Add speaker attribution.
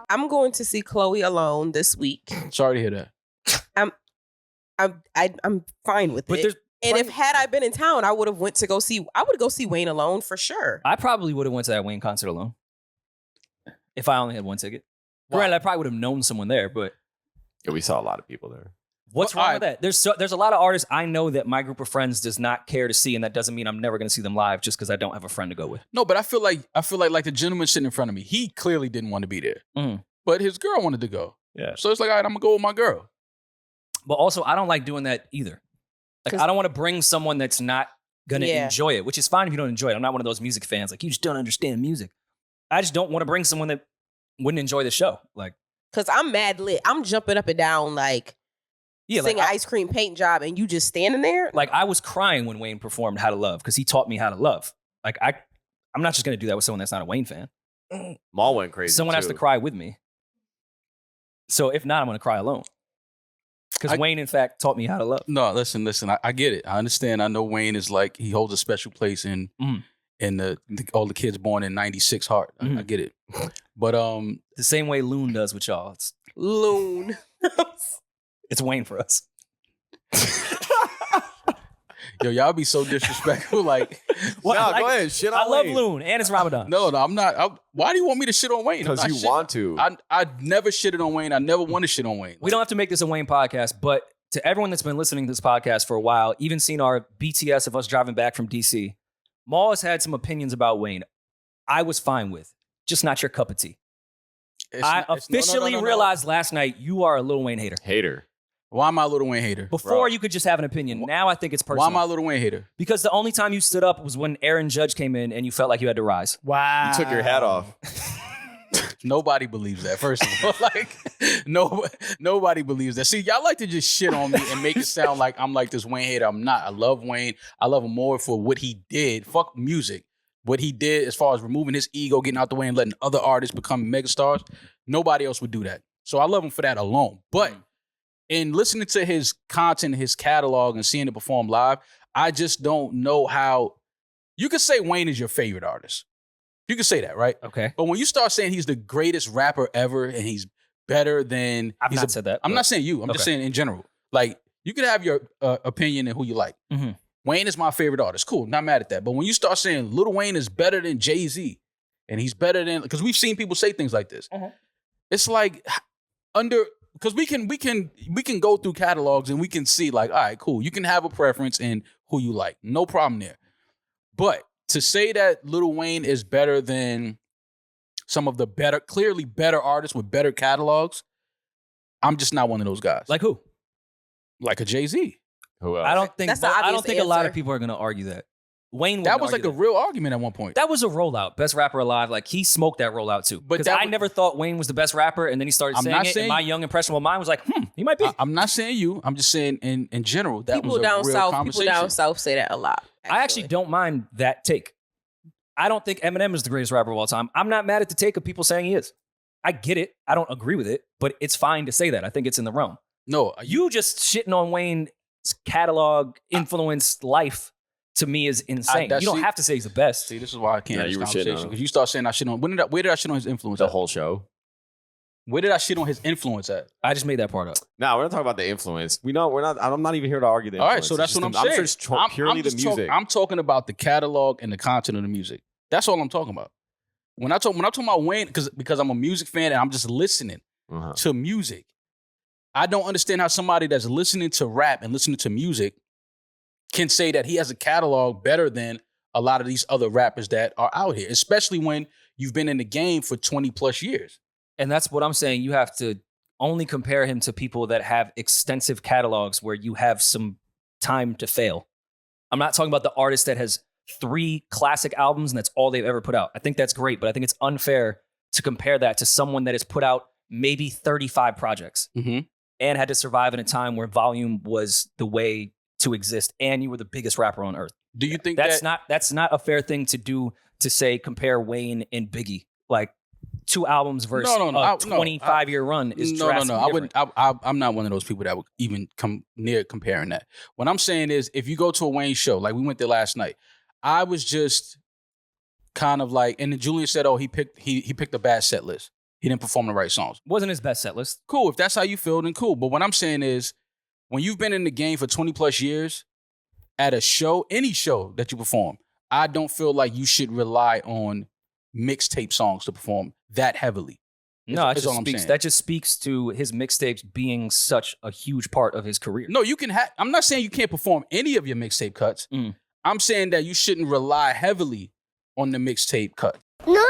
Speaker 1: I'm going to see Chloe alone this week.
Speaker 2: Sorry to hear that.
Speaker 1: I'm fine with it. And if had I been in town, I would go see Wayne alone for sure.
Speaker 3: I probably would have went to that Wayne concert alone if I only had one ticket.
Speaker 2: Wow.
Speaker 3: Granted, I probably would have known someone there, but
Speaker 4: Yeah, we saw a lot of people there.
Speaker 3: what's wrong with that? There's a lot of artists I know that my group of friends does not care to see, and that doesn't mean I'm never going to see them live just because I don't have a friend to go with.
Speaker 2: No, but I feel like the gentleman sitting in front of me, he clearly didn't want to be there.
Speaker 3: Mhm.
Speaker 2: But his girl wanted to go.
Speaker 4: Yeah.
Speaker 2: So it's like, all right, I'm gonna go with my girl.
Speaker 3: But also, I don't like doing that either. Like, I don't want to bring someone that's not going to enjoy it, which is fine if you don't enjoy it. I'm not one of those music fans. Like, you just don't understand music. I just don't want to bring someone that wouldn't enjoy the show. Like,
Speaker 1: because I'm mad lit. I'm jumping up and down like singing Ice Cream Paint Job, and you just standing there.
Speaker 3: Like, I was crying when Wayne performed How to Love because he taught me how to love. Like, I'm not just going to do that with someone that's not a Wayne fan.
Speaker 4: Mal went crazy.
Speaker 3: Someone has to cry with me. So if not, I'm going to cry alone. Because Wayne, in fact, taught me how to love.
Speaker 2: No, listen. I get it. I understand. I know Wayne is like, he holds a special place in all the kids born in 96 heart. I get it. But
Speaker 3: the same way Loon does with y'all. It's
Speaker 1: Loon.
Speaker 3: It's Wayne for us.
Speaker 2: Yo, y'all be so disrespectful. Like,
Speaker 4: go ahead. Shit on
Speaker 3: I love
Speaker 4: Wayne.
Speaker 3: Loon, and it's Ramadan.
Speaker 2: No, I'm not. Why do you want me to shit on Wayne?
Speaker 4: Because you want to.
Speaker 2: I never shitted on Wayne. I never want to shit on Wayne.
Speaker 3: We don't have to make this a Wayne podcast, but to everyone that's been listening to this podcast for a while, even seen our BTS of us driving back from DC, Mal has had some opinions about Wayne I was fine with. Just not your cup of tea. I officially realized last night you are a Lil Wayne hater.
Speaker 2: Why am I a Lil Wayne hater?
Speaker 3: Before you could just have an opinion. Now I think it's personal.
Speaker 2: Why am I a Lil Wayne hater?
Speaker 3: Because the only time you stood up was when Aaron Judge came in and you felt like you had to rise.
Speaker 5: Wow.
Speaker 4: You took your hat off.
Speaker 2: Nobody believes that, first of all. Like, nobody believes that. See, y'all like to just shit on me and make it sound like I'm like this Wayne hater. I'm not. I love Wayne. I love him more for what he did. Fuck music. What he did as far as removing his ego, getting out the way and letting other artists become megastars. Nobody else would do that. So I love him for that alone. But in listening to his content, his catalog, and seeing it perform live, I just don't know how. You could say Wayne is your favorite artist. You could say that, right?
Speaker 3: Okay.
Speaker 2: But when you start saying he's the greatest rapper ever and he's better than...
Speaker 3: I've not said that.
Speaker 2: I'm not saying you. I'm just saying in general. Like, you can have your opinion and who you like.
Speaker 3: Mm-hmm.
Speaker 2: Wayne is my favorite artist. Cool. Not mad at that. But when you start saying Lil Wayne is better than Jay-Z and he's better than... Because we've seen people say things like this. It's like because we can go through catalogs and we can see like, all right, cool. You can have a preference in who you like. No problem there. But to say that Lil Wayne is better than some of the clearly better artists with better catalogs, I'm just not one of those guys.
Speaker 3: Like who?
Speaker 2: Like a Jay-Z.
Speaker 4: Who else?
Speaker 3: I don't think a lot
Speaker 1: answer.
Speaker 3: of people are going to argue that. Wayne
Speaker 2: That was like a real argument at one point.
Speaker 3: That was a rollout. Best rapper alive. Like, he smoked that rollout too. Because I never thought Wayne was the best rapper, and then he started saying it, and my young impressionable mind was like, he might be.
Speaker 2: I'm not saying you. I'm just saying in general, that
Speaker 1: people
Speaker 2: was a
Speaker 1: down
Speaker 2: real
Speaker 1: south,
Speaker 2: conversation.
Speaker 1: People down south say that a lot.
Speaker 3: I actually don't mind that take. I don't think Eminem is the greatest rapper of all time. I'm not mad at the take of people saying he is. I get it. I don't agree with it, but it's fine to say that. I think it's in the realm.
Speaker 2: No.
Speaker 3: You just shitting on Wayne's catalog, influence, life, to me is insane. You don't have to say he's the best.
Speaker 2: See, this is why I can't have this
Speaker 4: you were
Speaker 2: conversation.
Speaker 4: shitting on
Speaker 2: Because you start saying I shit on... Where did I shit on his influence
Speaker 4: The
Speaker 2: at?
Speaker 4: whole show.
Speaker 2: Where did I shit on his influence at?
Speaker 3: I just made that part up.
Speaker 4: No, we're not talking about the influence. We're not. I'm not even here to argue the
Speaker 2: All
Speaker 4: influence.
Speaker 2: right, so that's what I'm saying.
Speaker 4: I'm just purely the music.
Speaker 2: I'm talking about the catalog and the content of the music. That's all I'm talking about. When I'm talking about Wayne, because I'm a music fan and I'm just listening to music, I don't understand how somebody that's listening to rap and listening to music can say that he has a catalog better than a lot of these other rappers that are out here, especially when you've been in the game for 20 plus years.
Speaker 3: And that's what I'm saying. You have to only compare him to people that have extensive catalogs where you have some time to fail. I'm not talking about the artist that has 3 classic albums and that's all they've ever put out. I think that's great, but I think it's unfair to compare that to someone that has put out maybe 35 projects and had to survive in a time where volume was the way to exist and you were the biggest rapper on earth.
Speaker 2: Do you think
Speaker 3: that's not a fair thing to do, to say compare Wayne and Biggie? Like 2 albums versus a 25-year run is drastically different.
Speaker 2: I'm not one of those people that would even come near comparing that. What I'm saying is, if you go to a Wayne show, like we went there last night, I was just kind of like, and then Julian said, "Oh, he picked a bad set list." He didn't perform the right songs.
Speaker 3: Wasn't his best set list.
Speaker 2: Cool. If that's how you feel, then cool. But what I'm saying is, when you've been in the game for 20 plus years, at a show, any show that you perform, I don't feel like you should rely on mixtape songs to perform that heavily.
Speaker 3: No, that just speaks to his mixtapes being such a huge part of his career.
Speaker 2: No, you can I'm not saying you can't perform any of your mixtape cuts. I'm saying that you shouldn't rely heavily on the mixtape cut.
Speaker 5: NewRoryNMal.